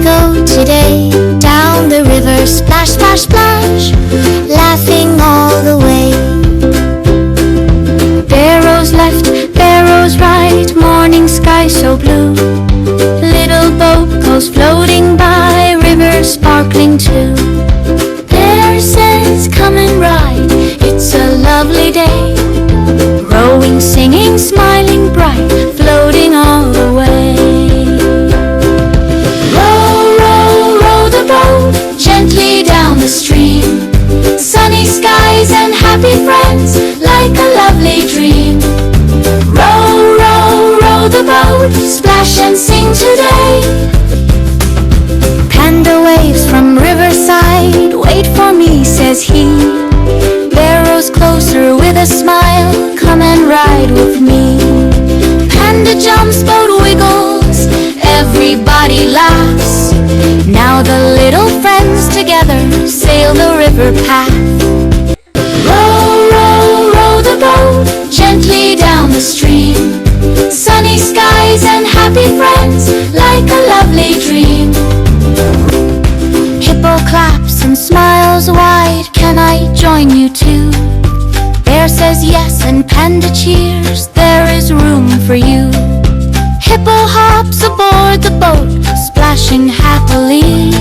go today, down the river, splash, splash, splash, laughing all the way. Barrows left, barrows right, morning sky so blue. Little boat goes floating by, river sparkling too. Bear says, come and ride, it's a lovely day. Rowing, singing, smiling bright, floating all the way. Row, row, row the boat gently down the stream. Sunny skies and happy friends, like a lovely dream. Row, row, row the boat, splash and sing today. Panda waves from riverside, wait for me, says he. Barrows closer with a smile, come and ride with me. Panda jumps, boat wiggles, everybody laughs. Now the little friends together sail the river path. Row, row, row the boat gently down the stream. Sunny skies and happy friends, like a lovely dream. Hippo claps and smiles wide, can I join you too? Bear says yes and Panda cheers, there is room for you. Hippo hops aboard the boat, splashing happily.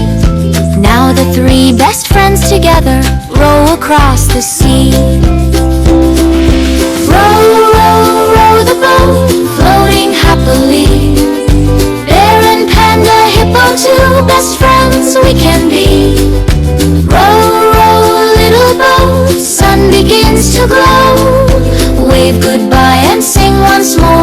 Now the three best friends together row across the sea. Row, row, row the boat, floating happily. Bear and Panda, Hippo too, best friends we can be. Row, row, little boat, sun begins to glow. Wave goodbye and sing once more.